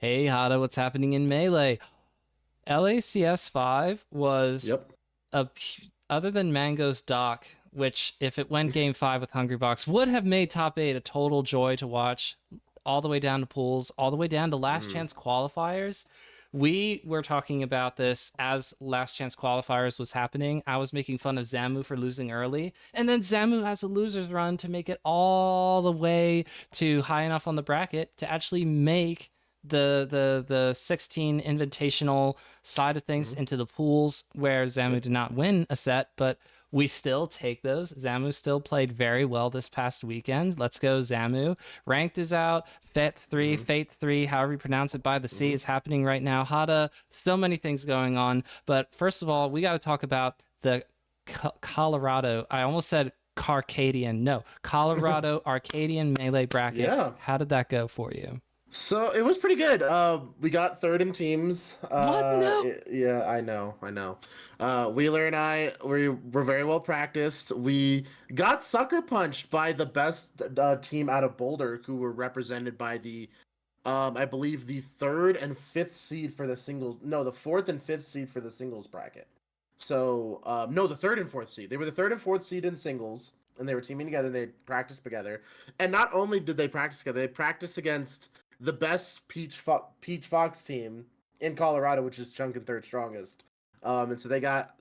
Hey Hada, what's happening in Melee? LACS 5 was Yep. other than Mango's Dock, which if it went game 5 with Hungrybox would have made top 8 a total joy to watch, all the way down to pools, all the way down to last Mm. chance qualifiers. We were talking about this as last chance qualifiers was happening. I was making fun of Zamu for losing early, and then Zamu has a loser's run to make it all the way to high enough on the bracket to actually make the 16 invitational side of things Mhm. into the pools where Zamu Yep. did not win a set, but we still take those. Zamu still played very well this past weekend. Let's go, Zamu. Ranked is out. Fete 3, Mhm. Fate 3, however you pronounce it, by the sea Mhm. is happening right now. Hada, so many things going on. But first of all, we got to talk about the Colorado. I almost said Carcadian. No, Colorado Arcadian Melee bracket. Yeah. How did that go for you? So it was pretty good. We got third in teams. What? No. Yeah, I know. Wheeler and I were very well practiced. We got sucker punched by the best team out of Boulder, who were represented by I believe the third and fifth seed for the singles. No, the fourth and fifth seed for the singles bracket. So, no, the third and fourth seed. They were the third and fourth seed in singles, and they were teaming together. They practiced together, and not only did they practice together, they practiced against the best Peach Fox team in Colorado, which is Chunk and third strongest. And so they got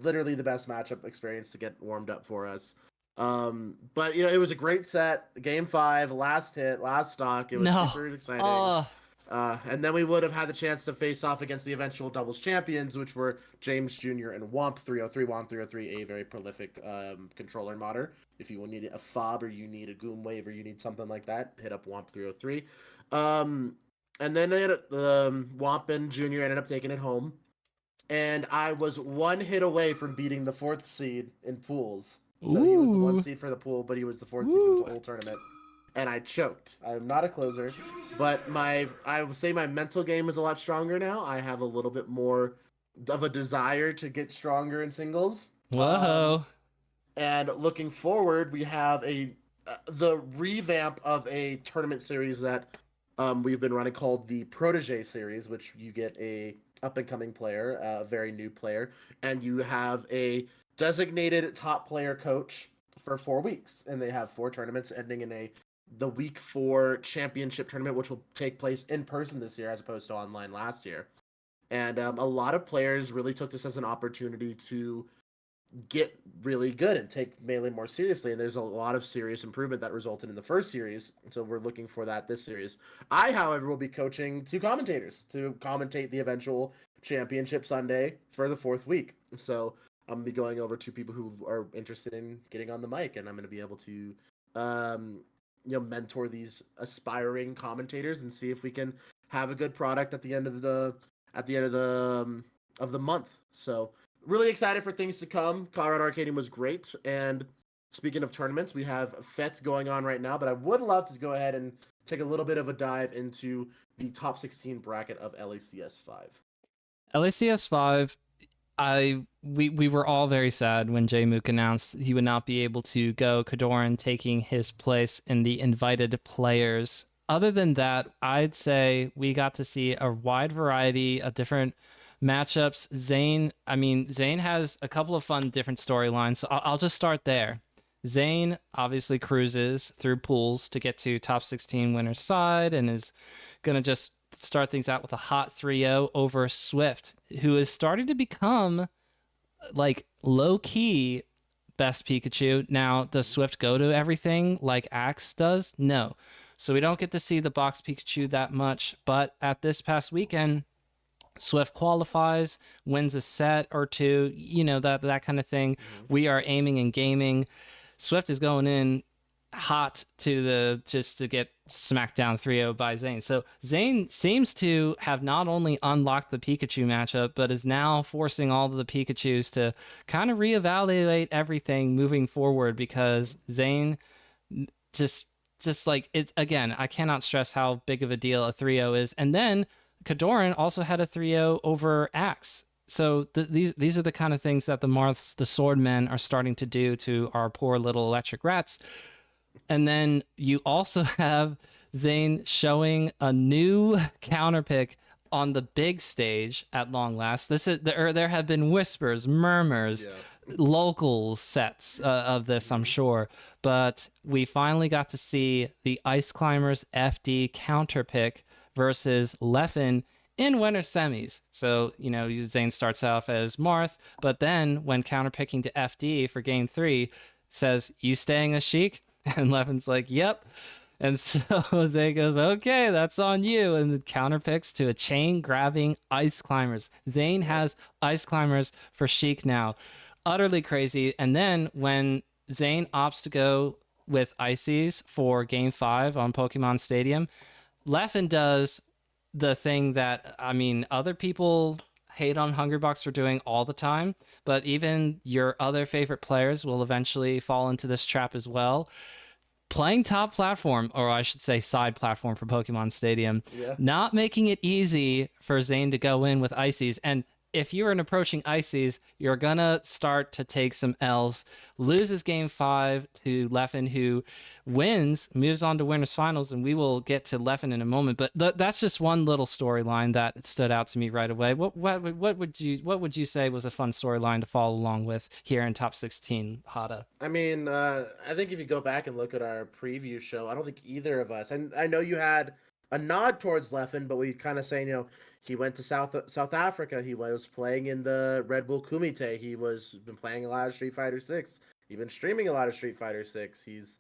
literally the best matchup experience to get warmed up for us. But it was a great set. Game 5, last hit, last stock. It was No. super exciting. Oh, And then we would have had the chance to face off against the eventual doubles champions, which were James Jr. and Womp 303. Womp 303, a very prolific controller modder. If you need a fob or you need a Goom Wave or you need something like that, hit up Womp 303. And then Womp and Jr. ended up taking it home. And I was one hit away from beating the fourth seed in pools. So he was the one ooh, seed for the pool, but he was the fourth seed for the ooh. whole tournament. And I choked. I'm not a closer, but I would say my mental game is a lot stronger now. I have a little bit more of a desire to get stronger in singles. Whoa. And looking forward, we have the revamp of a tournament series that we've been running called the Protege series, which you get a up and coming player, a very new player, and you have a designated top player coach for 4 weeks, and they have 4 tournaments ending in the week 4 championship tournament, which will take place in person this year as opposed to online last year. And a lot of players really took this as an opportunity to get really good and take Melee more seriously. And there's a lot of serious improvement that resulted in the first series. So we're looking for that this series. I, however, will be coaching 2 commentators to commentate the eventual championship Sunday for the 4th week. So I'm going to be going over to people who are interested in getting on the mic, and I'm going to be able to, mentor these aspiring commentators and see if we can have a good product at the end of the month. So really excited for things to come. Colorado Arcadian was great. And speaking of tournaments, we have Fete going on right now, but I would love to go ahead and take a little bit of a dive into the top 16 bracket of LACS 5. LACS 5, we were all very sad when Jay Mook announced he would not be able to go, Kadoran taking his place in the invited players. Other than that, I'd say we got to see a wide variety of different matchups. Zayn has a couple of fun different storylines. So I'll just start there. Zayn obviously cruises through pools to get to top 16 winner's side and is going to just start things out with a hot 3-0 over Swift, who is starting to become like low key best Pikachu. Now, does Swift go to everything like Axe does? No. So we don't get to see the box Pikachu that much. But at this past weekend, Swift qualifies, wins a set or two, that kind of thing. Mm-hmm. We are aiming and gaming. Swift is going in hot to the just to get smacked down 3-0 by Zane. So Zane seems to have not only unlocked the Pikachu matchup, but is now forcing all of the Pikachus to kind of reevaluate everything moving forward because Zane just like it's again, I cannot stress how big of a deal a 3-0 is. And then Kadoran also had a 3-0 over Axe. So these are the kind of things that the Marths, the Swordmen, are starting to do to our poor little electric rats. And then you also have Zayn showing a new counter pick on the big stage at long last. There have been whispers, murmurs, Yeah. local sets of this, I'm Mhm. sure, but we finally got to see the Ice Climbers FD counter pick versus Leffen in winter semis. So, Zayn starts off as Marth, but then when counterpicking to FD for game three, says, "You staying as Sheik?" And Leffen's like, "Yep." And so Zayn goes, "Okay, that's on you." And then counterpicks to a chain grabbing Ice Climbers. Zayn Yep. has Ice Climbers for Sheik now. Utterly crazy. And then when Zayn opts to go with Ices for game five on Pokemon Stadium, Leffen does the thing that, I mean, other people hate on Hungrybox for doing all the time, but even your other favorite players will eventually fall into this trap as well. Playing top platform, or I should say side platform for Pokemon Stadium, Yeah. not making it easy for Zane to go in with Ices. And if you're an approaching Ices, you're gonna start to take some L's. Loses game five to Leffen, who wins, moves on to winners finals, and we will get to Leffen in a moment. But that's just one little storyline that stood out to me right away. What would you say was a fun storyline to follow along with here in top 16, Hada? I mean, I think if you go back and look at our preview show, I don't think either of us, and I know you had a nod towards Leffen, but we kind of saying, he went to South Africa. He was playing in the Red Bull Kumite. He was been playing a lot of Street Fighter Six. He's been streaming a lot of Street Fighter Six. He's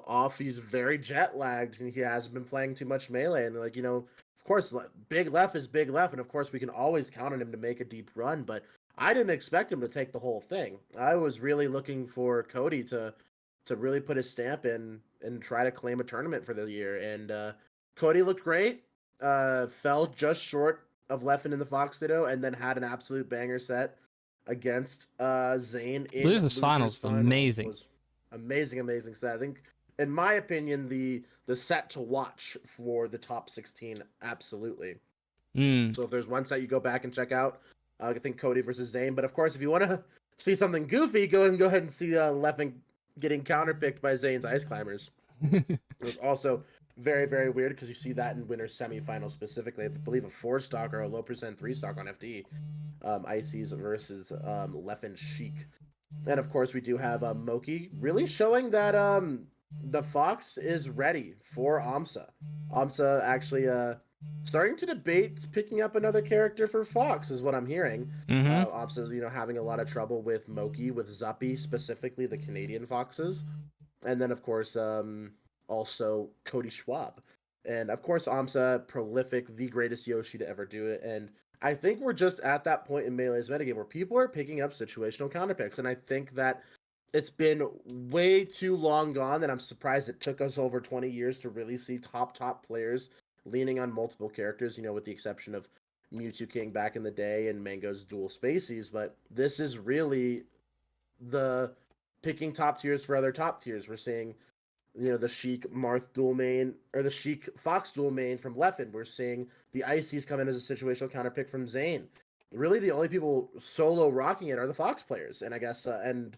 off. He's very jet lagged, and he hasn't been playing too much melee. And of course, Big Left is Big Left, and of course we can always count on him to make a deep run. But I didn't expect him to take the whole thing. I was really looking for Cody to really put his stamp in and try to claim a tournament for the year. And Cody looked great. Fell just short of Leffen in the Fox Ditto, and then had an absolute banger set against Zayn in Losers losers finals is finals. amazing. Was amazing, amazing set. I think, in my opinion, the set to watch for the top 16. Absolutely. Mm. So if there's one set you go back and check out, I think Cody versus Zayn. But of course, if you want to see something goofy, go ahead and see Leffen getting counterpicked by Zayn's Ice Climbers. It was also very, very weird because you see that in winter semifinals specifically. I believe a 4-stock or a low percent 3-stock on FD. Ices versus Leffen Sheik. And of course, we do have Moki really showing that the Fox is ready for Amsa. Amsa actually starting to debate picking up another character for Fox, is what I'm hearing. Mm-hmm. Amsa's having a lot of trouble with Moki, with Zuppy, specifically the Canadian Foxes. And then, of course, also Cody Schwab. And of course, Amsa, prolific, the greatest Yoshi to ever do it. And I think we're just at that point in Melee's metagame where people are picking up situational counterpicks. And I think that it's been way too long gone, and I'm surprised it took us over 20 years to really see top players leaning on multiple characters, with the exception of Mewtwo King back in the day and Mango's dual Spacies. But this is really the picking top tiers for other top tiers. We're seeing the Sheik Marth dual main, or the Sheik Fox dual main from Leffen. We're seeing the Ices come in as a situational counter pick from Zayn. Really, the only people solo rocking it are the Fox players, and I guess and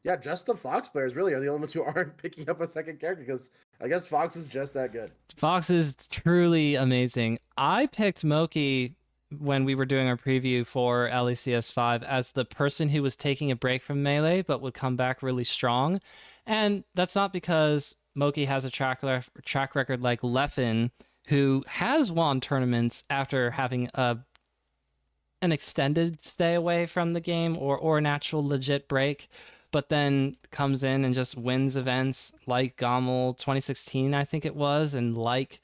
yeah, just the Fox players really are the only ones who aren't picking up a second character, because I guess Fox is just that good. Fox is truly amazing. I picked Moki when we were doing our preview for LACS 5 as the person who was taking a break from Melee but would come back really strong. And that's not because Moki has a track record like Leffen, who has won tournaments after having an extended stay away from the game or an actual legit break, but then comes in and just wins events like Gommel 2016, I think it was, and like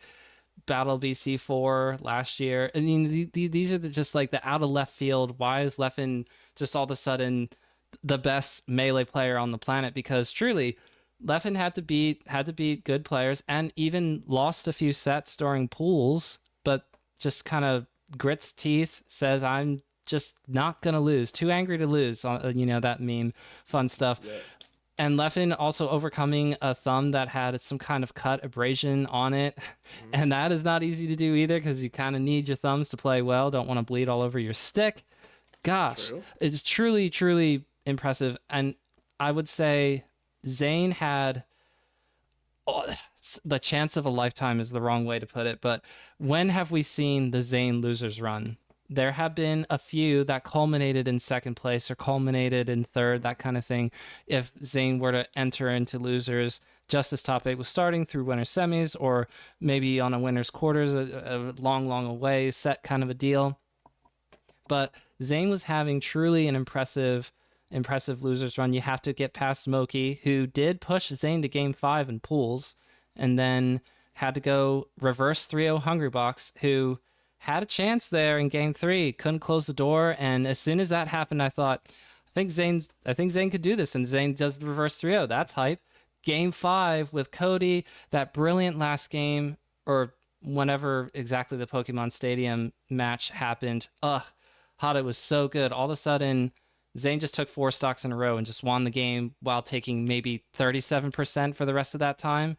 Battle BC4 last year. I mean, these are just like the out of left field. Why is Leffen just all of a sudden the best melee player on the planet? Because truly, Leffen had to beat good players and even lost a few sets during pools, but just kind of grits teeth, says, "I'm just not gonna lose. Too angry to lose." That meme, fun stuff. Yeah. And Leffen also overcoming a thumb that had some kind of cut abrasion on it. Mm-hmm. And that is not easy to do either, because you kind of need your thumbs to play well. Don't want to bleed all over your stick. Gosh, True. it's truly, truly impressive. And I would say Zayn had oh, the chance of a lifetime is the wrong way to put it, but when have we seen the Zayn losers run? There have been a few that culminated in second place or culminated in third, that kind of thing. If Zayn were to enter into losers just as top eight was starting through winner semis, or maybe on a winner's quarters, a long, long away set kind of a deal. But Zayn was having truly an impressive losers run. You have to get past Moki, who did push Zayn to game five in pools, and then had to go reverse 3-0 Hungry Box, who had a chance there in game three, couldn't close the door. And as soon as that happened, I thought, I think Zayn could do this, and Zayn does the reverse 3-0. That's hype. Game five with Cody, that brilliant last game, or whenever exactly the Pokemon Stadium match happened. Ugh, Hada was so good. All of a sudden, Zayn just took four stocks in a row and just won the game while taking maybe 37% for the rest of that time.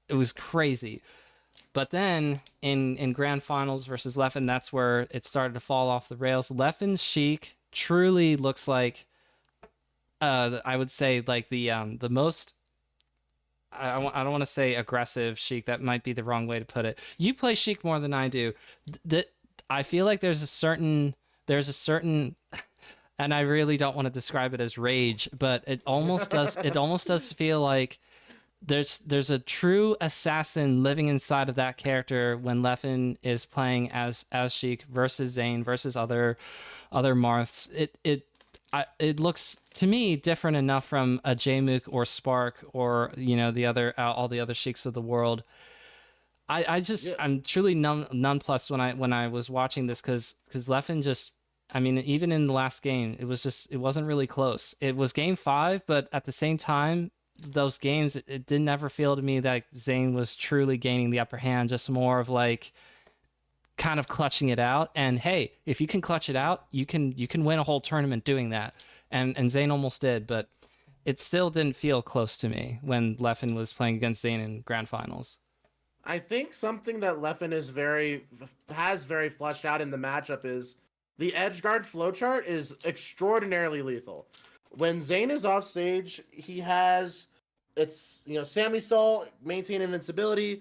It was crazy. But then in grand finals versus Leffen, that's where it started to fall off the rails. Leffen's Sheik truly looks like, I would say, like the most, I don't want to say aggressive Sheik. That might be the wrong way to put it. You play Sheik more than I do. That I feel like there's a certain and I really don't want to describe it as rage, but it almost does feel like there's a true assassin living inside of that character when Leffen is playing as Sheik versus Zayn versus other Marths. It looks to me different enough from a Jmook or Spark or the other all the other Sheiks of the world. Yeah. I'm truly nonplussed when I was watching this because Leffen just, I mean, even in the last game it wasn't really close. It was game five, but at the same time those games it didn't ever feel to me that Zayn was truly gaining the upper hand, just more of like kind of clutching it out. And hey, if you can clutch it out, you can win a whole tournament doing that. And Zayn almost did, but it still didn't feel close to me when Leffen was playing against Zayn in grand finals. I think something that Leffen has very fleshed out in the matchup is the edge guard flowchart is extraordinarily lethal. When Zayn is off stage, he has it's Sammy stall, maintain invincibility,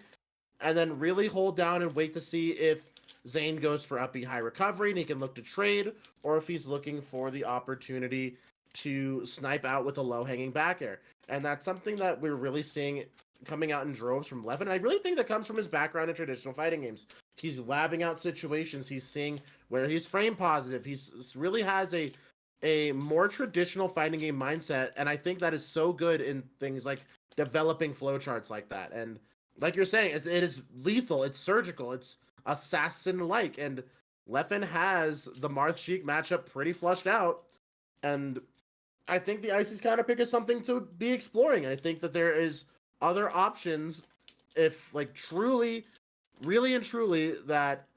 and then really hold down and wait to see if Zayn goes for uppy high recovery and he can look to trade, or if he's looking for the opportunity to snipe out with a low hanging back air. And that's something that we're really seeing coming out in droves from Levin. And I really think that comes from his background in traditional fighting games. He's labbing out situations. He's seeing where he's frame positive. He's really has a more traditional fighting game mindset, and I think that is so good in things like developing flowcharts like that. And like you're saying, it is lethal, it's surgical, it's assassin-like, and Leffen has the Marth Sheik matchup pretty flushed out, and I think the Icy's counterpick is something to be exploring. And I think that there is other options if, like, truly, really and truly, that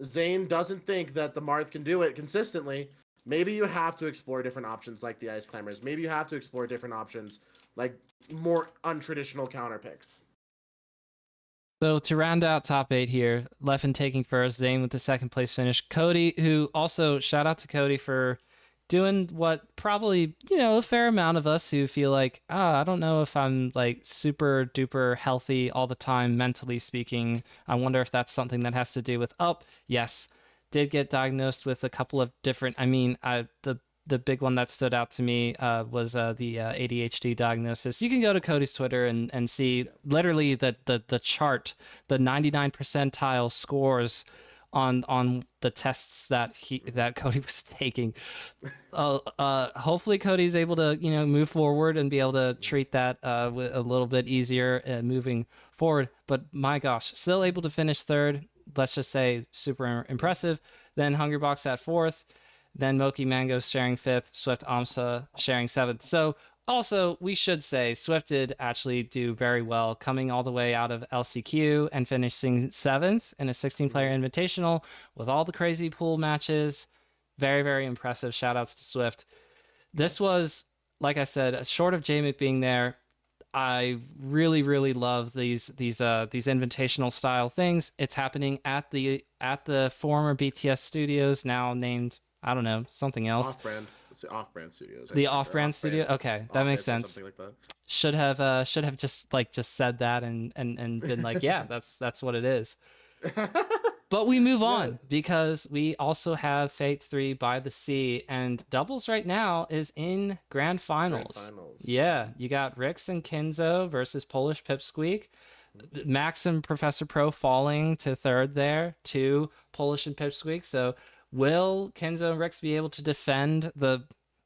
Zayn doesn't think that the Marth can do it consistently. Maybe you have to explore different options like the Ice Climbers. Maybe you have to explore different options like more untraditional counter picks. So to round out top eight here, Leffen taking first, Zayn with the second place finish. Cody, who also shout out to Cody for doing what probably, a fair amount of us who feel like, I don't know if I'm like super duper healthy all the time, mentally speaking. I wonder if that's something that has to do with, yes, did get diagnosed with a couple of different, the big one that stood out to me was the ADHD diagnosis. You can go to Cody's Twitter and see literally the chart, the 99 percentile scores on the tests that Cody was taking. Hopefully Cody's able to move forward and be able to treat that with a little bit easier moving forward. But my gosh, still able to finish third. Let's just say super impressive. Then Hungrybox at fourth. Then Moki Mangoes sharing fifth. Swift Amsa sharing seventh. So also, we should say Swift did actually do very well, coming all the way out of LCQ and finishing seventh in a 16-player invitational with all the crazy pool matches. Very, very impressive. Shout outs to Swift. This was, like I said, short of Jmook being there, I really, really love these invitational style things. It's happening at the former BTS studios, now named, I don't know, something else. Off brand. It's off-brand studios, I The think, or off-brand studio. off-brand Okay, that makes office or sense. something like that. Should have just said that and been like, yeah, that's what it is. But we move No, on because we also have Fate 3 by the Sea, and doubles right now is in grand grand finals. finals. Yeah, you got Rix and Kinzo versus Polish Pipsqueak. Max and Professor Pro falling to third there, to Polish and Pipsqueak. So will Kenzo and Rix be able to defend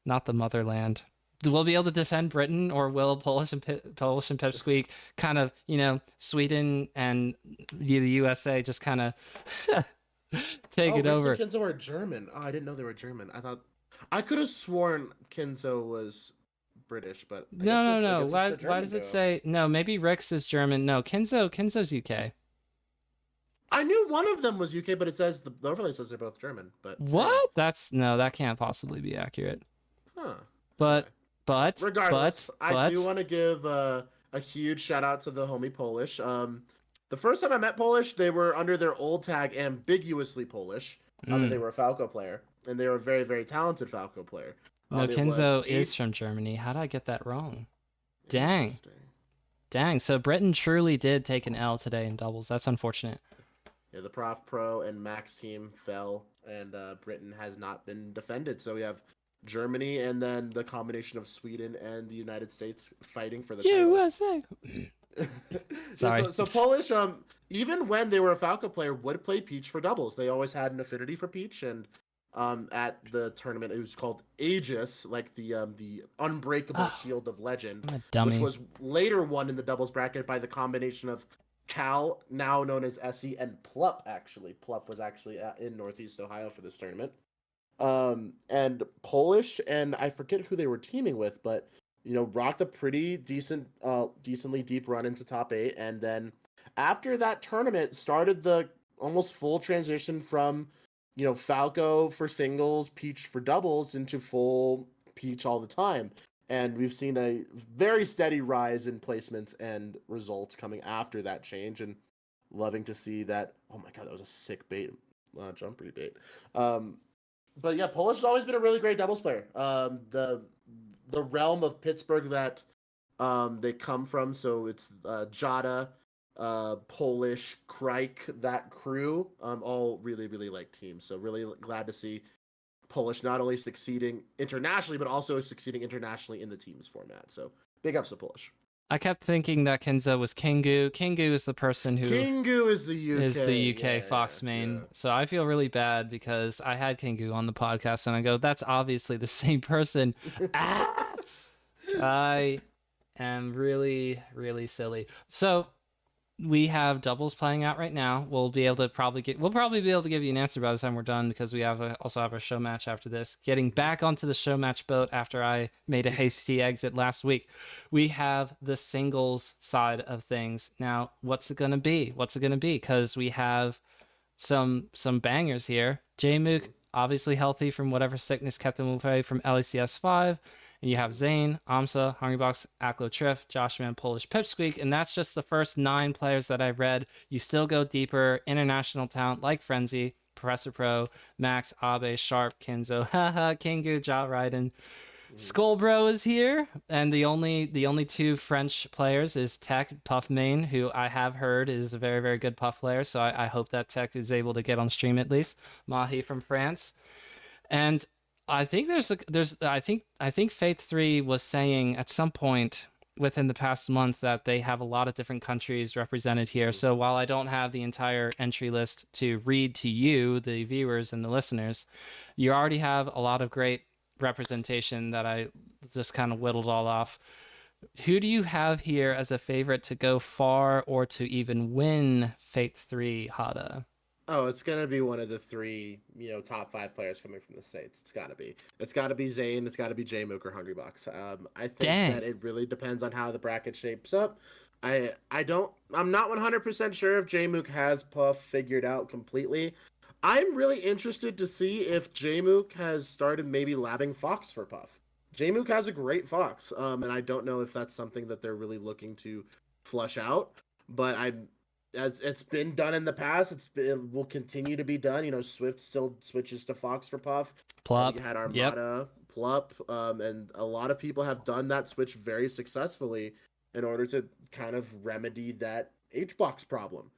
not the motherland? Will be able to defend Britain, or will Polish and Pipsqueak kind of, Sweden and the USA just kind of take Oh, it Rix and over? Kenzo are German. Oh, I didn't know they were German. I could have sworn Kenzo was British, but No, no, I no. guess it's Why the why German does it duo. say no? Maybe Rix is German. No, Kenzo's UK. I knew one of them was UK, but it says the overlay says they're both German. But hey, What? That's no, that can't possibly be accurate. huh? Okay. But Well, but regardless, but I do but want to give a huge shout out to the homie Polish. The first time I met Polish, they were under their old tag ambiguously Polish, and they mm, were a Falco player, and they were a very, very talented Falco player. no, It was Kenzo is eight. from Germany. How did I get that wrong? Dang. Interesting. Dang. So Britain truly did take an L today in doubles. That's unfortunate. Yeah, the Prof Pro and Max team fell, and Britain has not been defended. So we have Germany, and then the combination of Sweden and the United States fighting for the title. USA. Yeah, Sorry. so Polish, even when they were a Falco player, would play Peach for doubles. They always had an affinity for Peach, and at the tournament, it was called Aegis, like the unbreakable Oh, shield of legend, I'm a which dummy. was later won in the doubles bracket by the combination of Cal, now known as Essie, and Plup. Actually, Plup was actually in Northeast Ohio for this tournament. And Polish, and I forget who they were teaming with, but rocked a pretty decently deep run into top eight, and then after that tournament started the almost full transition from Falco for singles, Peach for doubles into full Peach all the time. And we've seen a very steady rise in placements and results coming after that change, and loving to see that. Oh my god, that was a sick bait, jumpery bait. But yeah, Polish has always been a really great doubles player. The realm of Pittsburgh that they come from, so it's Jada, Polish, Krike, that crew, all really, really like teams. So really glad to see Polish not only succeeding internationally, but also succeeding internationally in the teams format. So big ups to Polish. I kept thinking that Kenzo was Kingu. Kingu is the person who Kingu is the is the UK. UK Yeah, Fox yeah, main. yeah. So I feel really bad because I had Kingu on the podcast and I go, that's obviously the same person. Ah! I am really, really silly. So we have doubles playing out right now. We'll probably be able to give you an answer by the time we're done because we also have a show match after this. Getting back onto the show match boat after I made a hasty exit last week, we have the singles side of things. Now, what's it gonna be? What's it gonna be? Because we have some bangers here. Jmook obviously healthy from whatever sickness kept him away from LACS 5. And you have Zane, Amsa, Hungrybox, Aklo Triff, Joshman, Polish Pipsqueak, and that's just the first 9 players that I read. You still go deeper, international talent like Frenzy, Professor Pro, Max, Abe, Sharp, Kinzo, haha, Kingu, Ja Raiden. Skullbro is here, and the only 2 French players is Tech Puff Main, who I have heard is a very, very good Puff player, so I hope that Tech is able to get on stream at least. Mahi from France. And I think I think Fate 3 was saying at some point within the past month that they have a lot of different countries represented here. So while I don't have the entire entry list to read to you, the viewers and the listeners, you already have a lot of great representation that I just kind of whittled all off. Who do you have here as a favorite to go far or to even win Fate 3, Hada? Oh, it's gonna be one of the 3, top 5 players coming from the States. It's gotta be. It's gotta be Zane. It's gotta be Jmook or Hungrybox. I think that Dang. it really depends on how the bracket shapes up. I'm not 100% sure if Jmook has Puff figured out completely. I'm really interested to see if Jmook has started maybe labbing Fox for Puff. Jmook has a great Fox, and I don't know if that's something that they're really looking to flush out. But as it's been done in the past, it will continue to be done. Swift still switches to Fox for Puff. You Plop. had Yep. Armada Plup, and a lot of people have done that switch very successfully in order to kind of remedy that H-box problem.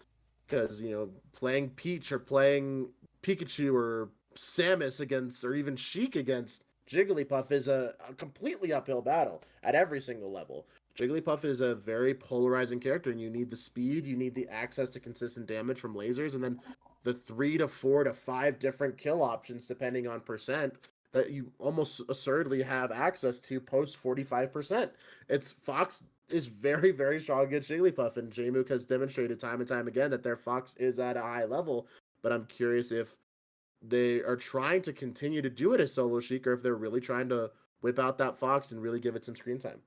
Because, playing Peach or playing Pikachu or Samus against, or even Sheik against Jigglypuff is a completely uphill battle at every single level. Jigglypuff is a very polarizing character, and you need the speed, you need the access to consistent damage from lasers, and then the 3 to 4 to 5 different kill options depending on percent that you almost assuredly have access to post 45%. It's Fox is very, very strong against Jigglypuff, and Jmook has demonstrated time and time again that their Fox is at a high level. But I'm curious if they are trying to continue to do it as Solo Sheik, or if they're really trying to whip out that Fox and really give it some screen time.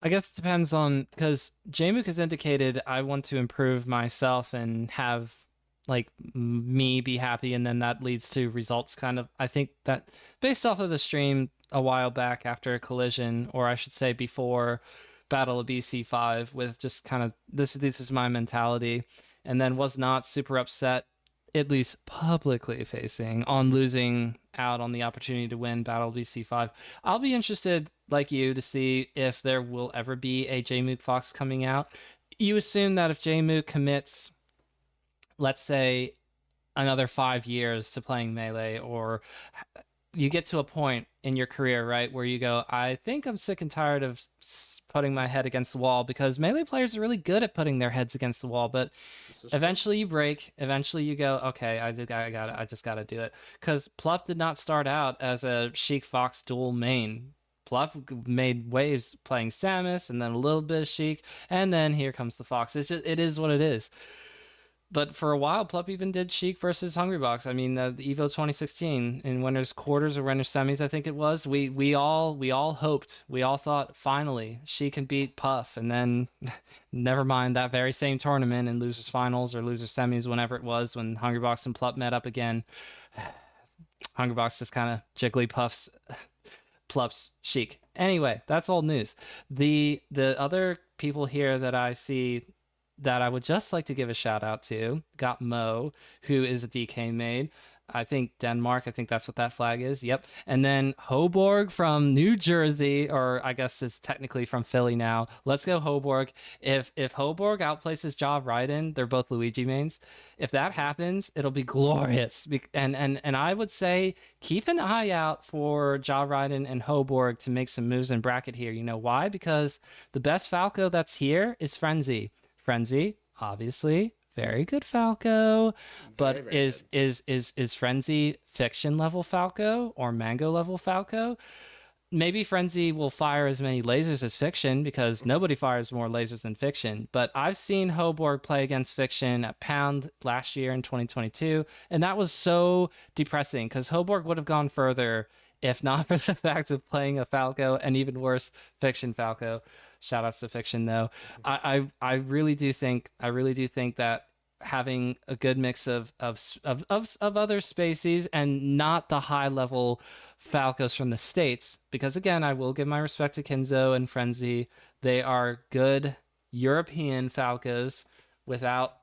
I guess it depends on, because Jmook has indicated I want to improve myself and have like me be happy, and then that leads to results. Kind of, I think that based off of the stream a while back after a collision, or I should say before Battle of BC5, with just kind of this is my mentality, and then was not super upset, at least publicly facing, on losing out on the opportunity to win Battle of BC5. I'll be interested, like you, to see if there will ever be a Jmook Fox coming out. You assume that if Jmook commits, let's say, another 5 years to playing Melee, or you get to a point in your career, right, where you go, I think I'm sick and tired of putting my head against the wall, because Melee players are really good at putting their heads against the wall, but eventually you break. Eventually you go, okay, I just got to do it. Because Plup did not start out as a Sheik Fox dual main. Plup made waves playing Samus, and then a little bit of Sheik, and then here comes the Fox. It is what it is. But for a while, Plup even did Sheik versus Hungrybox. I mean, the Evo 2016 in winners quarters or winners semis, I think it was. We all hoped, we all thought, finally she can beat Puff, and then never mind, that very same tournament in losers finals or losers semis, whenever it was, when Hungrybox and Plup met up again, Hungrybox just kind of Jigglypuff's Plup's Sheik. Anyway, that's old news. The other people here that I see that I would just like to give a shout out to, got Mo, who is a DK maid. I think Denmark, I think that's what that flag is. Yep. And then Hoborg from New Jersey, or I guess it's technically from Philly now. Let's go Hoborg. If Hoborg outplaces Ja Raiden, they're both Luigi mains. If that happens, it'll be glorious. And I would say keep an eye out for Ja Raiden and Hoborg to make some moves in bracket here. You know why? Because the best Falco that's here is Frenzy. Frenzy, obviously, very good Falco, but Very, very good. is Frenzy fiction level Falco or Mango level Falco? Maybe Frenzy will fire as many lasers as Fiction, because nobody fires more lasers than Fiction. But I've seen Hoborg play against Fiction at Pound last year in 2022, and that was so depressing, because Hoborg would have gone further if not for the fact of playing a Falco, and even worse, Fiction Falco. Shout outs to Fiction though. I really do think that having a good mix of other species, and not the high level Falcos from the States, because again, I will give my respect to Kenzo and Frenzy. They are good European Falcos without,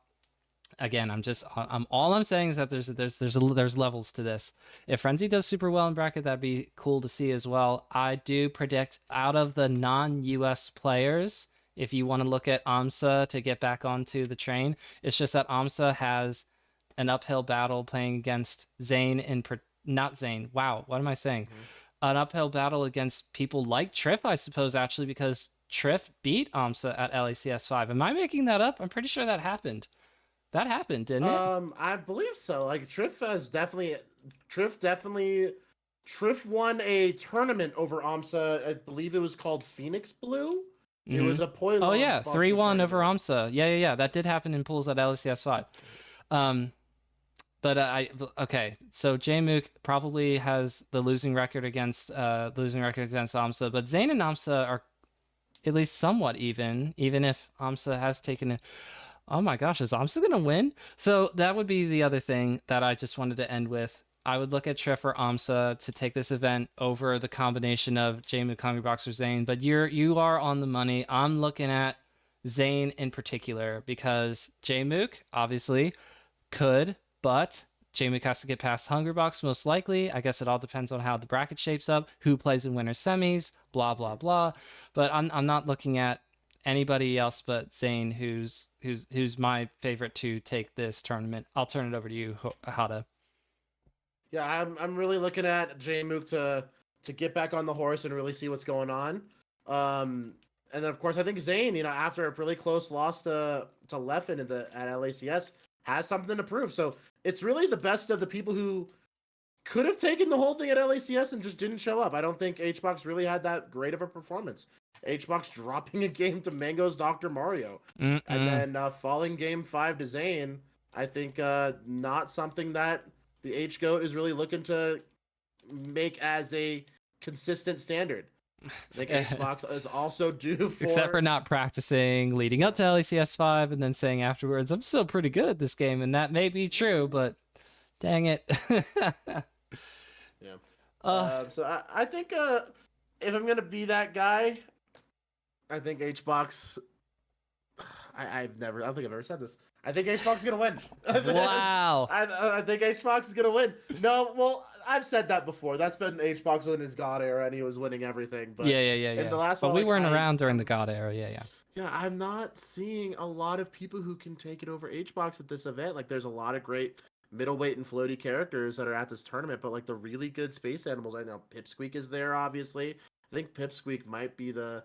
again, I'm all I'm saying is that there's levels to this. If Frenzy does super well in bracket, that'd be cool to see as well. I do predict, out of the non-US players, if you want to look at AMSA to get back onto the train, it's just that AMSA has an uphill battle playing against Zane not Zane. Wow, what am I saying? Mm-hmm. An uphill battle against people like Triff, I suppose, actually, because Triff beat AMSA at LACS 5. Am I making that up? I'm pretty sure that happened. That happened, didn't it? I believe so. Like Triff won a tournament over AMSA. I believe it was called Phoenix Blue. It Mm-hmm. was a Oh Poilon yeah, 3-1 sponsored over tournament. AMSA. Yeah. That did happen in pools at LCS 5. Um, but okay. So Jmook probably has the losing record against AMSA, but Zayn and AMSA are at least somewhat even if AMSA has taken it. Oh my gosh, is AMSA gonna win? So that would be the other thing that I just wanted to end with. I would look at Triff or AMSA to take this event over the combination of Jmook, Kami Boxer, Zane. But you are on the money. I'm looking at Zane in particular, because Jmook obviously could, but Jamie has to get past Hungrybox most likely. I guess it all depends on how the bracket shapes up, who plays in winter semis, blah blah blah. But I'm not looking at anybody else but Zane, who's my favorite to take this tournament. I'll turn it over to you, Hada. Yeah, I'm really looking at Jmook to get back on the horse and really see what's going on. And then of course I think Zayn, after a really close loss to Leffen at LACS, has something to prove. So it's really the best of the people who could have taken the whole thing at LACS and just didn't show up. I don't think HBox really had that great of a performance. HBox dropping a game to Mango's Dr. Mario, and Mm-mm. then falling game 5 to Zayn. I think not something that the H Goat is really looking to make as a consistent standard. I think HBox is also due Except for for. not practicing leading up to LECS 5 and then saying afterwards, I'm still pretty good at this game. And that may be true, but dang it. Yeah. uh, So I think if I'm gonna be that guy, I think HBox. I don't think I've ever said this. I think HBox is gonna win. wow. I think HBox is gonna win. No, well, I've said that before. That's been HBox in his God era, and he was winning everything. But in Yeah. the last But one, we like weren't around during the I'm God era. Yeah. yeah, I'm not seeing a lot of people who can take it over HBox at this event. Like, there's a lot of great middleweight and floaty characters that are at this tournament, but like the really good space animals, I know Pipsqueak is there, obviously. I think Pipsqueak might be the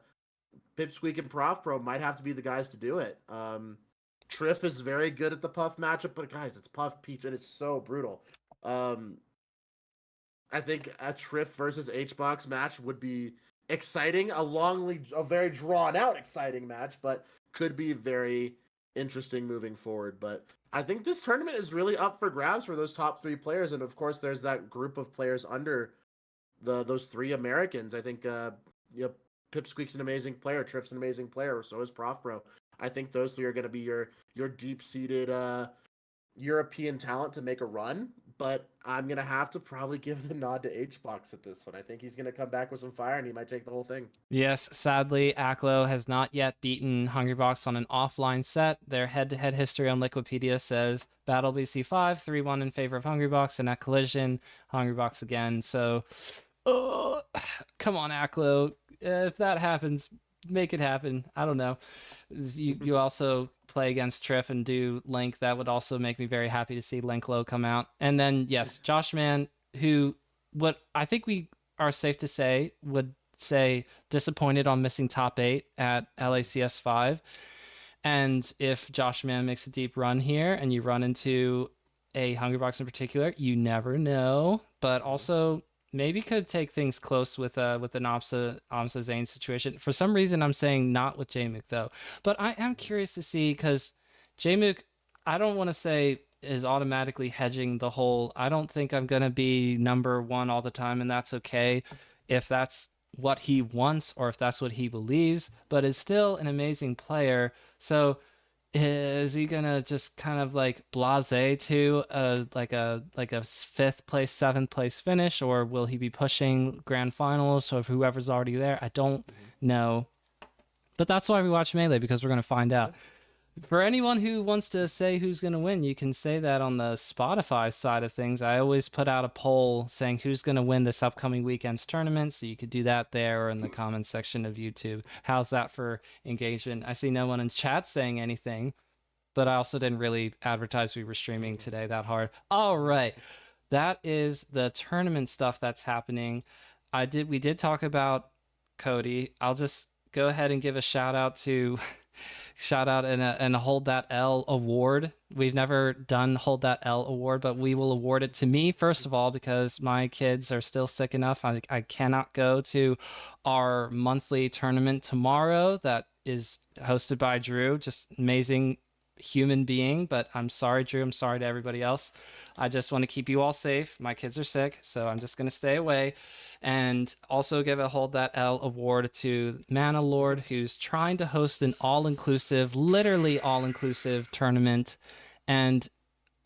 Pipsqueak and Prof Pro might have to be the guys to do it. Triff is very good at the Puff matchup, but guys, it's Puff Peach and it's so brutal. Um, I think a Triff versus HBox match would be exciting, a very drawn out exciting match, but could be very interesting moving forward. But I think this tournament is really up for grabs for those top 3 players, and of course, there's that group of players under those 3 Americans. I think you know, Pipsqueak's an amazing player, Triff's an amazing player, so is Prof Pro. I think those 3 are going to be your deep seated European talent to make a run, but I'm gonna have to probably give the nod to HBox at this one. I think he's gonna come back with some fire, and he might take the whole thing. Yes, sadly, Aklo has not yet beaten Hungrybox on an offline set. Their head to head history on Wikipedia says Battle BC5, 3-1 in favor of Hungrybox, and at Collision, Hungrybox again. So, oh, come on, Aklo. If that happens, make it happen. I don't know. You also play against Triff and do Link. That would also make me very happy to see Link Low come out. And then, yes, Josh Man, who, what I think we are safe to say, would say disappointed on missing top 8 at LACS 5. And if Josh Man makes a deep run here and you run into a Hungrybox in particular, you never know. But also maybe could take things close with an Amsa Zane situation. For some reason I'm saying not with Jmook though. But I am curious to see because Jmook, I don't want to say is automatically hedging the whole I don't think I'm gonna be number one all the time, and that's okay if that's what he wants or if that's what he believes, but is still an amazing player. So is he gonna just kind of like blase to a 5th place, 7th place finish, or will he be pushing grand finals? So if whoever's already there, I don't Mm-hmm. know. But that's why we watch Melee, because we're gonna find Yeah. out. For anyone who wants to say who's going to win, you can say that on the Spotify side of things. I always put out a poll saying who's going to win this upcoming weekend's tournament. So you could do that there or in the comments section of YouTube. How's that for engagement? I see no one in chat saying anything, but I also didn't really advertise we were streaming today that hard. All right. That is the tournament stuff that's happening. We did talk about Cody. I'll just go ahead and give a shout out and a Hold That L award. We've never done Hold That L award, but we will award it to me first of all because my kids are still sick enough. I cannot go to our monthly tournament tomorrow that is hosted by Drew. Just amazing human being, but I'm sorry, Drew. I'm sorry to everybody else. I just want to keep you all safe. My kids are sick, so I'm just going to stay away. And also give a Hold That L award to Mana Lord, who's trying to host an all inclusive, literally all inclusive tournament and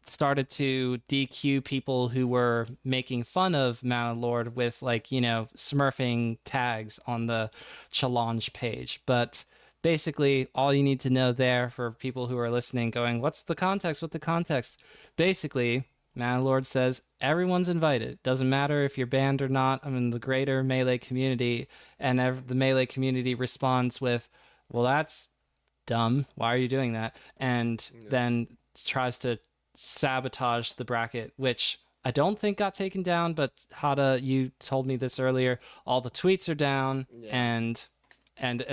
started to DQ people who were making fun of Mana Lord with, like, smurfing tags on the challenge page. But basically, all you need to know there for people who are listening, going, what's the context? Basically, Manlord says everyone's invited. Doesn't matter if you're banned or not. I'm in the greater Melee community, and the Melee community responds with, "Well, that's dumb. Why are you doing that?" And Yeah. then tries to sabotage the bracket, which I don't think got taken down. But Hada, you told me this earlier. All the tweets are down, Yeah. and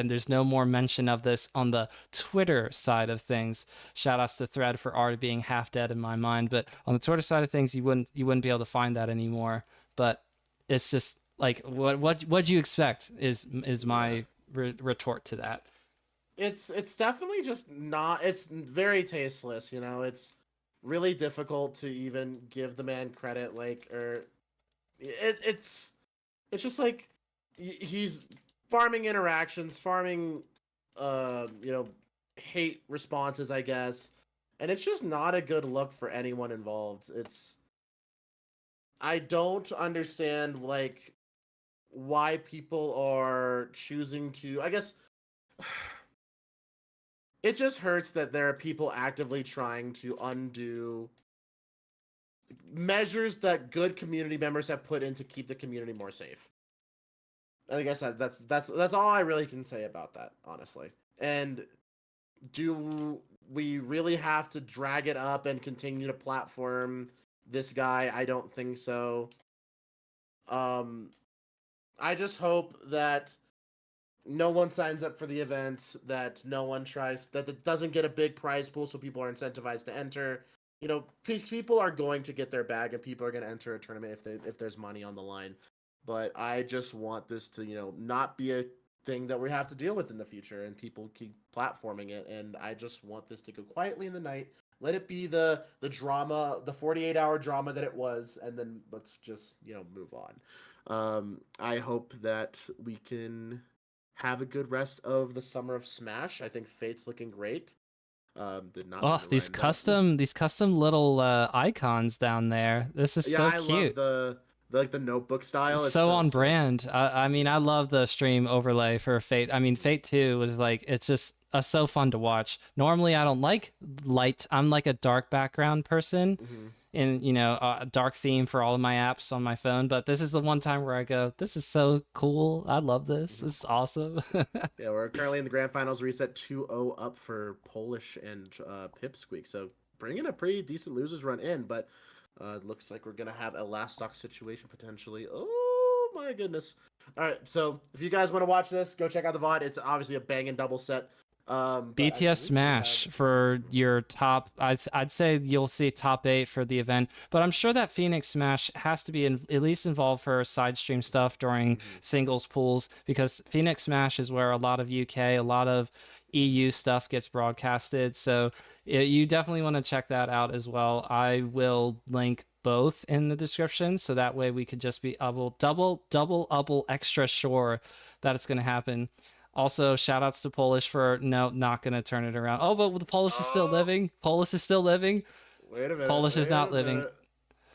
there's no more mention of this on the Twitter side of things. Shout outs to Thread for already being half dead in my mind, but on the Twitter side of things, you wouldn't be able to find that anymore. But it's just like what you expect is Yeah. my retort to that. It's definitely just not. It's very tasteless. It's really difficult to even give the man credit. Like, or it's just like he's farming interactions, farming you know hate responses, I guess, and it's just not a good look for anyone involved. I don't understand like why people are choosing to. I guess it just hurts that there are people actively trying to undo measures that good community members have put in to keep the community more safe. I guess that's all I really can say about that, honestly. And do we really have to drag it up and continue to platform this guy? I don't think so. Um, I just hope that no one signs up for the event, that no one tries, that it doesn't get a big prize pool so people are incentivized to enter. People are going to get their bag and people are going to enter a tournament if there's money on the line. But I just want this to, not be a thing that we have to deal with in the future and people keep platforming it. And I just want this to go quietly in the night. Let it be the drama, the 48-hour drama that it was, and then let's just, move on. I hope that we can have a good rest of the summer of Smash. I think Fate's looking great. Did not mean Oh, to these rhyme that. custom little icons down there. This is Yeah, so I love cute. the notebook style. It's So so on sick. brand. I mean, I love the stream overlay for Fate. I mean, Fate 2 was like, it's just so fun to watch. Normally, I don't like light. I'm like a dark background person, Mm-hmm. and a dark theme for all of my apps on my phone. But this is the one time where I go, this is so cool. I love this. Mm-hmm. This is awesome. Yeah, we're currently in the grand finals. Reset 2-0 up for Polish and Pipsqueak. So bringing a pretty decent losers run in, but it looks like we're gonna have a last stock situation potentially. Oh my goodness! All right, so if you guys want to watch this, go check out the VOD. It's obviously a banging double set. But I BTS believe we have. Smash for your top. I'd say you'll see top 8 for the event, but I'm sure that Phoenix Smash has to be at least involved for side stream stuff during Mhm. singles pools because Phoenix Smash is where a lot of UK, a lot of EU stuff gets broadcasted. So you definitely want to check that out as well. I will link both in the description so that way we could just be double extra sure that it's going to happen. Also, shout outs to Polish for no, not gonna turn it around. Oh, but the Polish is still Oh, living. Polish is still living. wait a minute! Polish is Wait not a living. minute!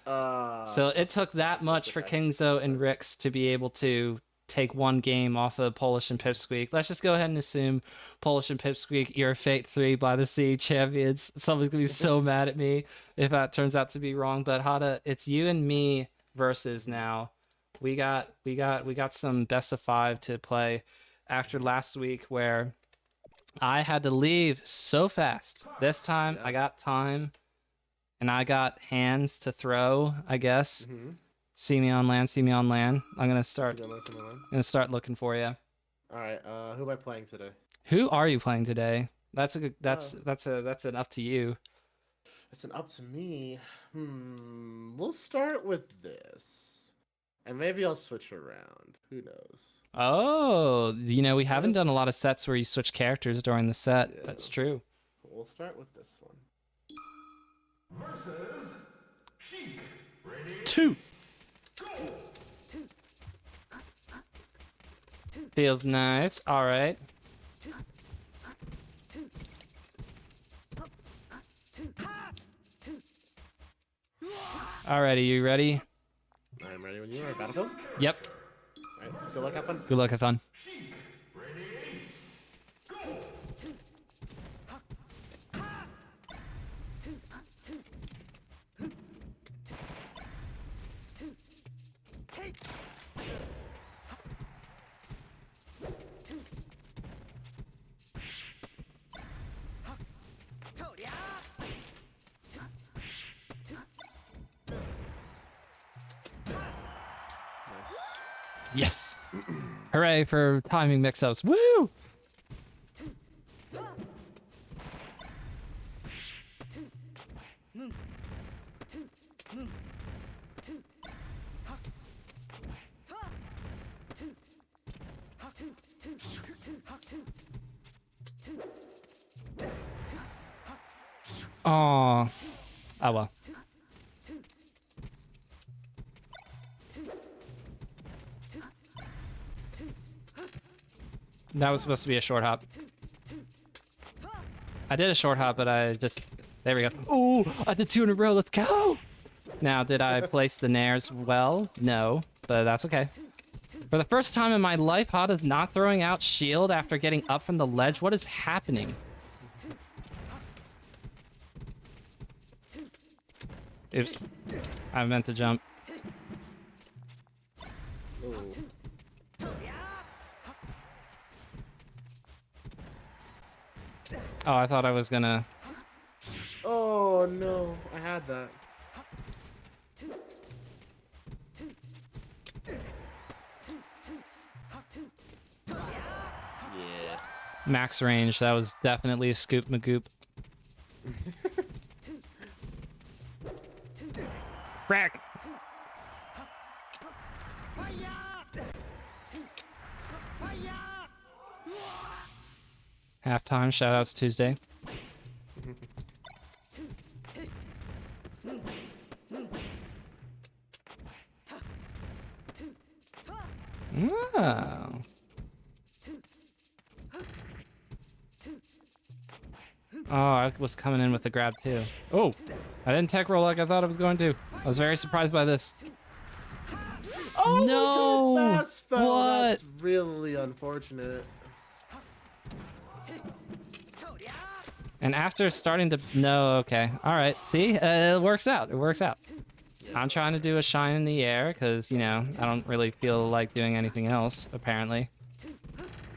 So it Let's took just that hope much the for guy can Kingzo and return. Rix to be able to take one game off of Polish and Pipsqueak. Let's just go ahead and assume Polish and Pipsqueak, you're Fate 3 by the Sea champions. Someone's gonna be so mad at me if that turns out to be wrong. But Hada, it's you and me versus now. We got some best of 5 to play after last week where I had to leave so fast. This time Yeah. I got time and I got hands to throw, I guess. Mm-hmm. See me on land, see me on land. Similar. Gonna start looking for you. All right. Who am I playing today? Who are you playing today? That's a good Uh, that's an up to you. it's an up to me. We'll start with this. And maybe I'll switch around. Who knows? Oh, we haven't Honest, done a lot of sets where you switch characters during the set. yeah. That's true. We'll start with this one. Versus Sheik. Ready? Two. Go! Feels nice. All right. Alrighty, you ready? I'm ready when you are. Battlefield? Yep. Alright, good luck, have fun. Good luck, have fun. Sheik. Ready? Go! Yes. Hooray for timing mix-ups. Woo! Oh. Oh well. That was supposed to be a short hop. I did a short hop, but I just... There we go. Oh, I did 2 in a row. Let's go. Now, did I place the nairs well? No, but that's okay. For the first time in my life, Hada's not throwing out shield after getting up from the ledge. What is happening? Oops. I meant to jump. Oh, I thought I was gonna... Oh no, I had that. Yeah. Max range. That was definitely a scoop magoop. Frack. Halftime. Shoutouts Tuesday. Oh. Oh, I was coming in with the grab too. Oh, I didn't tech roll like I thought I was going to. I was very surprised by this. Oh No! my God, fast fell. What? That's really unfortunate. And after starting to... No, okay. All right. See? It works out. It works out. I'm trying to do a shine in the air because, you know, I don't really feel like doing anything else, apparently.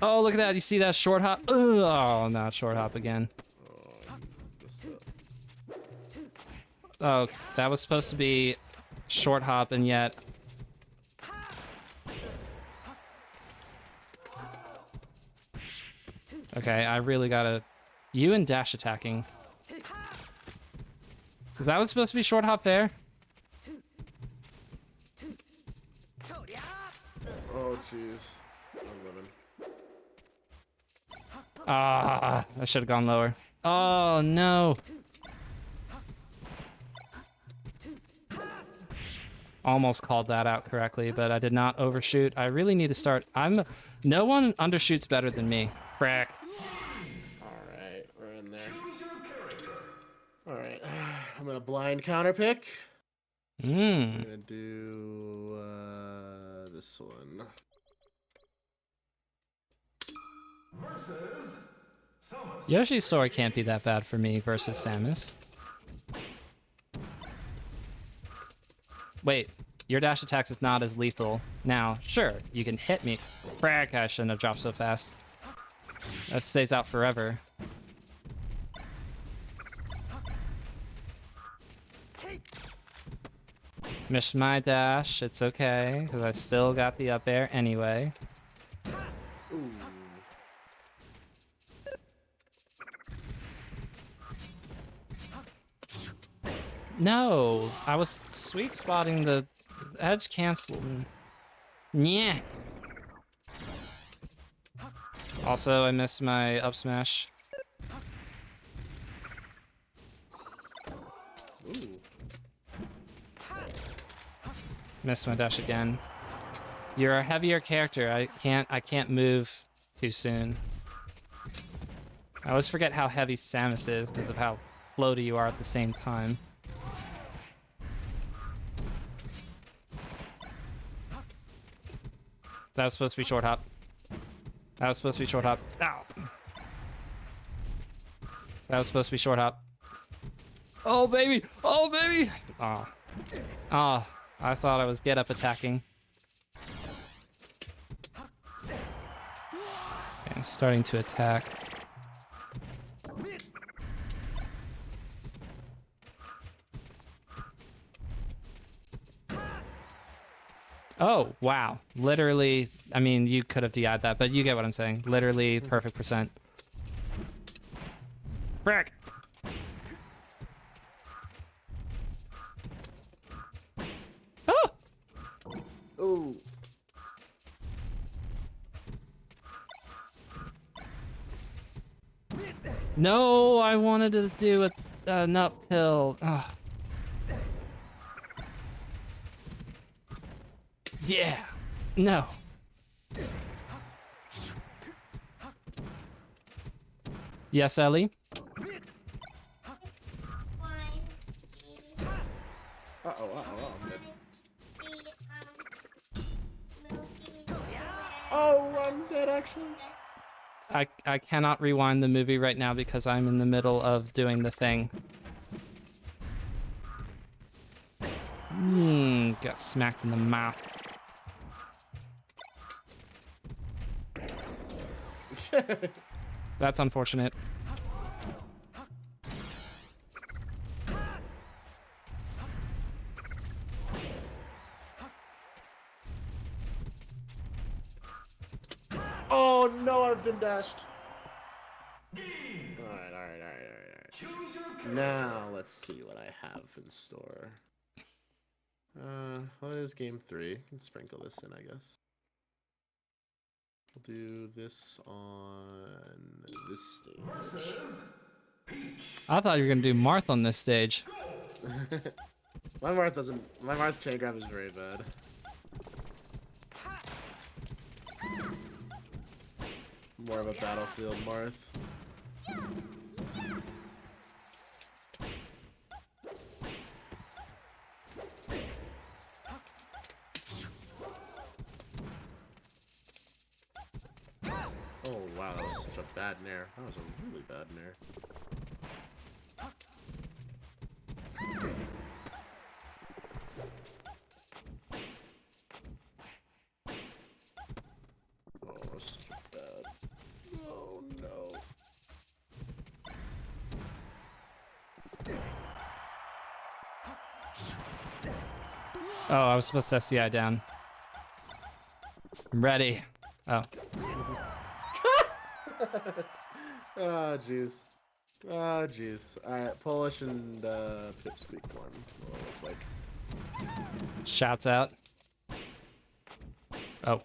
Oh, look at that. You see that short hop? Ugh. Oh, not short hop again. Oh, that was supposed to be short hop, and yet... Okay, I really gotta... You and dash attacking. Is that what's supposed to be short hop fair? Oh jeez. I'm living. Ah, I should have gone lower. Oh, no. Almost called that out correctly, but I did not overshoot. I really need to start... No one undershoots better than me. Frack. Alright, we're in there. Alright, I'm gonna blind counter pick. I'm gonna do this one. Yoshi's sword can't be that bad for me versus Samus. Wait, your dash attacks is not as lethal. Now, sure, you can hit me. Frack, I shouldn't have dropped so fast. That stays out forever. Missed my dash, it's okay, because I still got the up air anyway. Ooh. No, I was sweet spotting the edge cancel. Yeah. Also, I missed my up smash. Ooh. Missed my dash again. You're a heavier character. I can't move too soon. I always forget how heavy Samus is because of how floaty you are at the same time. That was supposed to be short hop. That was supposed to be short hop. Ow. That was supposed to be short hop. Oh, baby. Oh, baby. Ah. Ah. I thought I was get up attacking. starting to attack. Oh, wow. Literally, I mean, you could have DI'd that, but you get what I'm saying. Literally perfect percent. Frick! Oh! Ooh. No, I wanted to do an up tilt. Ugh. Yeah. No. Yes, Ellie? I'm dead. Oh, I'm dead actually. I cannot rewind the movie right now because I'm in the middle of doing the thing. Got smacked in the mouth. That's unfortunate. Oh no, I've been dashed. Alright. Now let's see what I have in store. What is game 3? Can sprinkle this in, I guess. We'll do this on this stage. I thought you were gonna do Marth on this stage. My Marth chain grab is very bad. More of a battlefield Marth. Oh wow, that was such a bad nair. That was a really bad nair. Oh, that's such a bad. Oh no. Oh, I was supposed to SCI down. I'm ready. Oh. Oh jeez. Oh jeez. Alright, Polish and Pipsqueak one. Well, it looks like. Shouts out. Oh.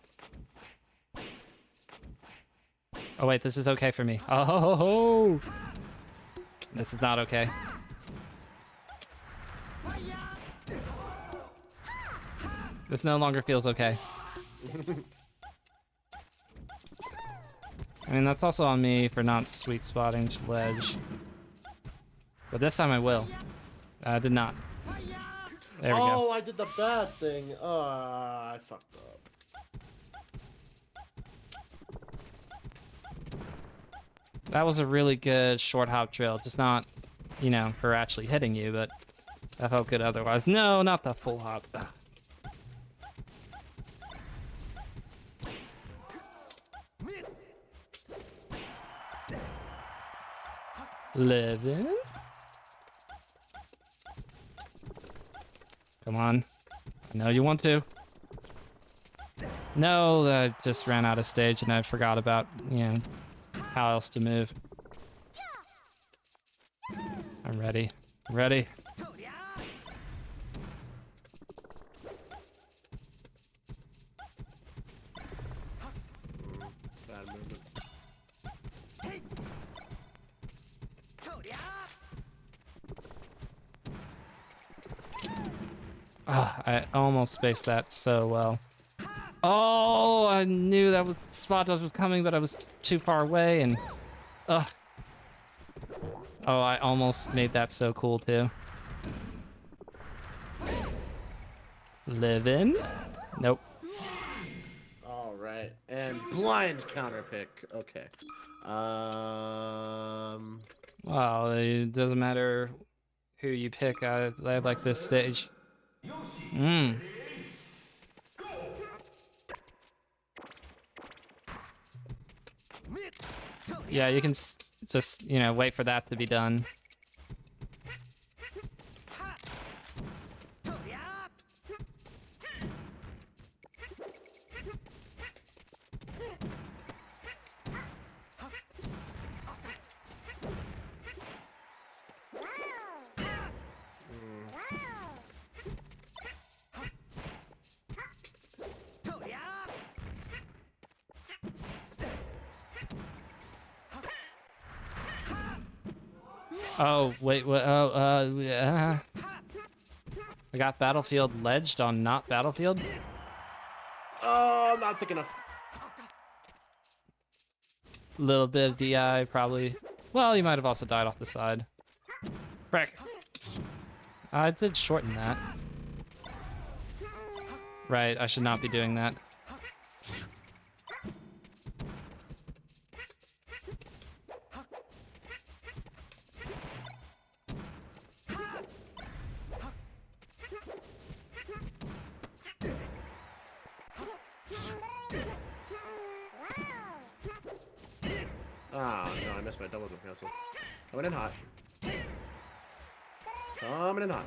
Oh wait, this is okay for me. Oh, this is not okay. This no longer feels okay. I mean, that's also on me for not sweet spotting to ledge. But this time I will. I did not. There we go. Oh, I did the bad thing. I fucked up. That was a really good short hop drill. Just not, you know, for actually hitting you, but that felt good otherwise. No, not the full hop. Ugh. Living. Come on. I know you want to. No, I just ran out of stage and I forgot about, you know, how else to move. I'm ready. Ready. Bad movement. Ah, I almost spaced that so well. Oh, I knew that was spot dodge was coming, but I was too far away and ugh. Oh, I almost made that so cool too. Living? Nope. All right, and blind counter pick. Okay. Well, it doesn't matter who you pick. I like this stage. Yeah, you can just, you know, wait for that to be done. Oh, wait, what? Oh, yeah. I got Battlefield ledged on not Battlefield. Oh, I'm not thinking of. Little bit of DI, probably. Well, you might have also died off the side. Frick. I did shorten that. Right, I should not be doing that. Ah, no, I missed my double jump cancel. Coming in hot. Coming in hot.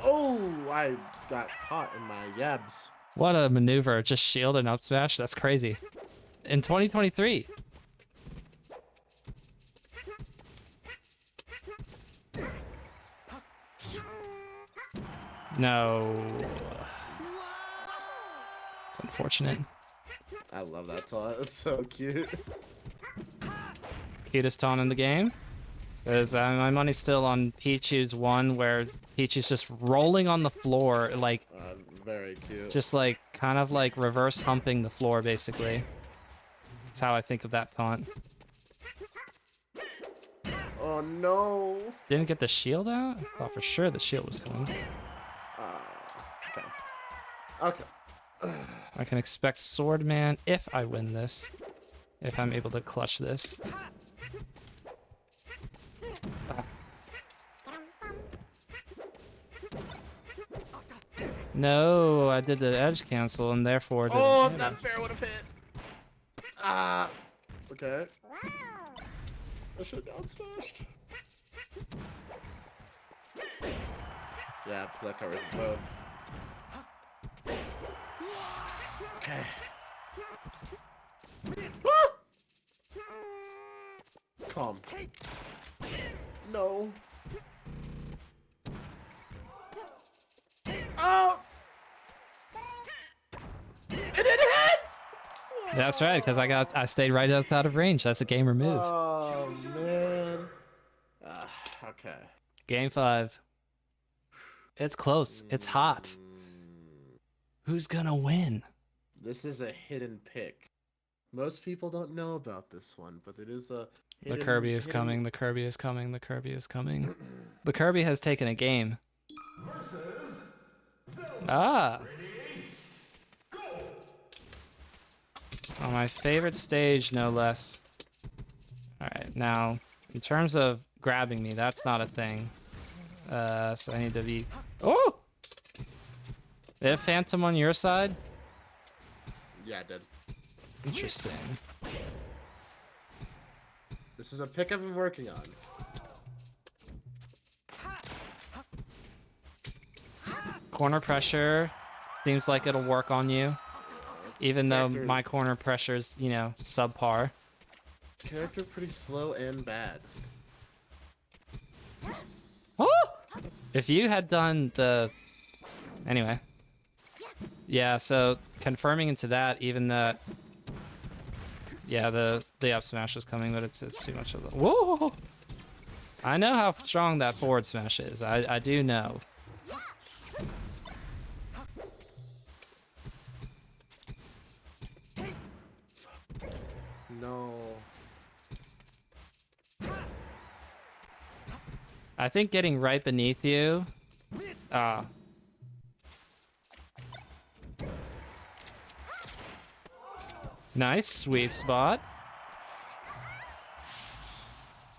Oh, I got caught in my yabs. What a maneuver. Just shield and up smash. That's crazy. In 2023. No. It's unfortunate. I love that taunt. It's so cute. Cutest taunt in the game. Because my money's still on Pichu's one, where Pichu's just rolling on the floor, like... Very cute. Just like, kind of like reverse humping the floor, basically. That's how I think of that taunt. Oh, no. Didn't get the shield out? I thought for sure the shield was coming. Okay. Okay. I can expect Swordman if I win this. If I'm able to clutch this. Ah. No, I did the edge cancel and therefore didn't Oh, hit if that it. fair would have hit. Ah. Okay. I should have down smashed. Yeah, so that covers both. Okay. Ah! Calm. No. Oh! It didn't hit! That's right, because I stayed right outside of range. That's a gamer move. Oh, man. Okay. Game 5. It's close. It's hot. Who's gonna win? This is a hidden pick. Most people don't know about this one, but it is a hidden... The Kirby is coming. The Kirby is coming. The Kirby is coming. The Kirby has taken a game. Ah! On my favorite stage, no less. Alright, now, in terms of grabbing me, that's not a thing. So I need to be... Oh! Did it Phantom on your side? Yeah, it did. Interesting. This is a pick I've been working on. Corner pressure seems like it'll work on you. Even though my corner pressure's, you know, subpar. Character pretty slow and bad. Oh! If you had done the... Anyway. Yeah, so confirming into that, even that... Yeah, the up smash is coming, but it's too much of the... Whoa! I know how strong that forward smash is. I do know. No. I think getting right beneath you... Nice, sweet spot.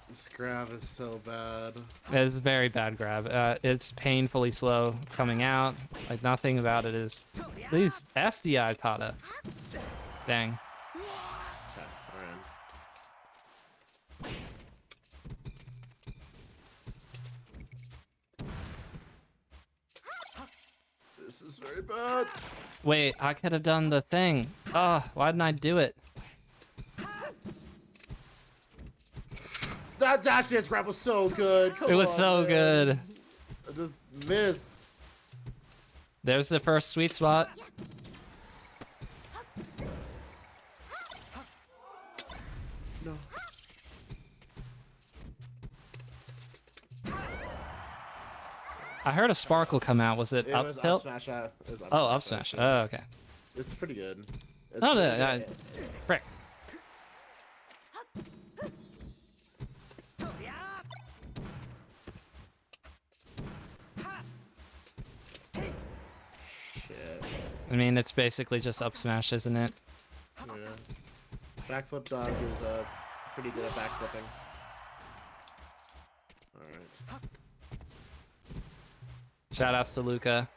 This grab is so bad. It's a very bad grab. It's painfully slow coming out. Like, nothing about it is... These SDI Hada. Dang. Okay, alright. This is very bad. Wait, I could have done the thing. Oh, why didn't I do it? That dash dance grab was so good. Come It was on, so man. good. I just missed. There's the first sweet spot. No. I heard a sparkle come out. Was it It up was up tilt? smash. It was Oh, up smash. Oh, okay. It's pretty good. It's Oh, no, pretty no, good. frick. Shit. I mean, it's basically just up smash, isn't it? Yeah. Backflip dog is pretty good at backflipping. Alright. Shoutouts to Luca.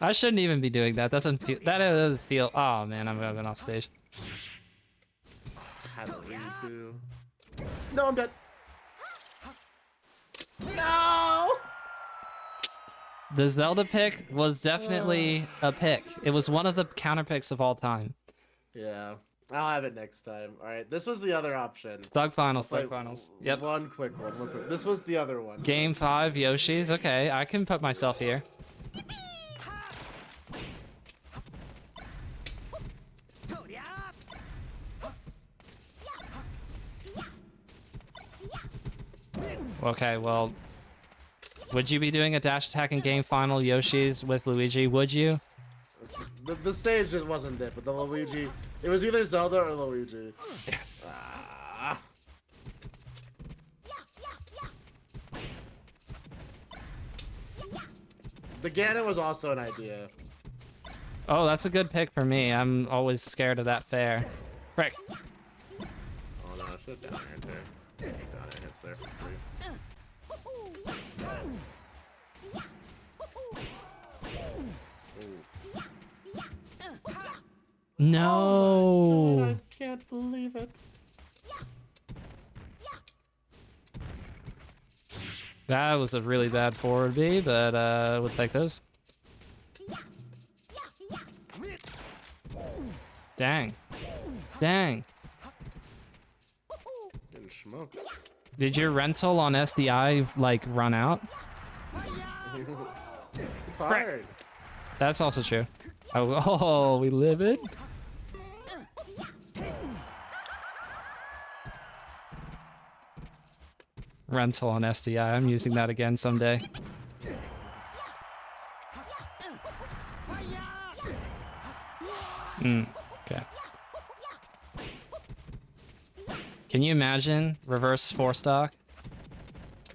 I shouldn't even be doing that. Doesn't feel. That doesn't feel. Oh man, I'm going off stage. Had a lead too. No, I'm dead. No! The Zelda pick was definitely a pick. It was one of the counter picks of all time. Yeah. I'll have it next time. Alright, this was the other option. Thug finals, Play thug finals. Yep. One quick one. This was the other one. Game 5, Yoshi's. Okay, I can put myself here. Okay, well, would you be doing a dash attack in game final Yoshi's with Luigi? Would you? The stage just wasn't it, but the Luigi... It was either Zelda or Luigi. Ah. The Ganon was also an idea. Oh, that's a good pick for me. I'm always scared of that fair. Frick. Oh no, I should have down air there. Down air hits there for free. No. Oh my God, I can't believe it. That was a really bad forward B, but we'll take those. Dang. Dang. Getting smoked. Did your rental on SDI, like, run out? It's hard. That's also true. Oh, we live it? Rental on SDI. I'm using that again someday. Okay. Can you imagine reverse 4-stock?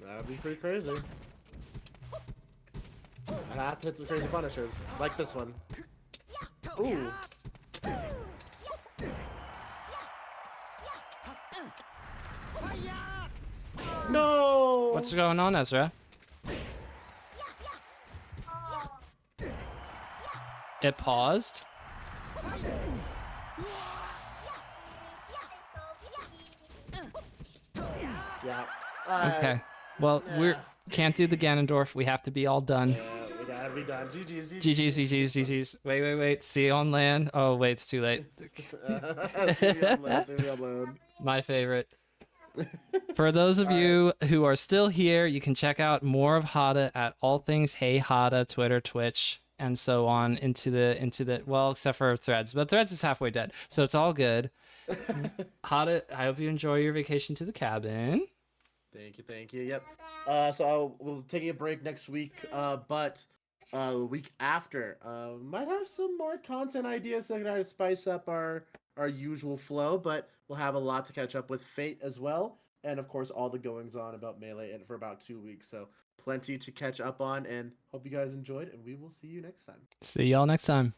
That'd be pretty crazy. I'd have to hit some crazy punishes, like this one. Ooh. No! What's going on, Ezra? It paused? Yeah. Okay. Well, we can't do the Ganondorf. We have to be all done. Yeah, we gotta be done. GG's. GG's. Wait. See you on land. Oh, wait, it's too late. See me on land. My favorite. For those of you who are still here, you can check out more of Hada at all things Hey Hada, Twitter, Twitch, and so on into the well, except for Threads, but Threads is halfway dead, so it's all good. Hada, I hope you enjoy your vacation to the cabin. Thank you. Yep. We'll taking a break next week. But the week after, might have some more content ideas to kind of spice up our usual flow. But we'll have a lot to catch up with Fate as well, and of course all the goings on about Melee and for about 2 weeks. So plenty to catch up on, and hope you guys enjoyed. And we will see you next time. See y'all next time.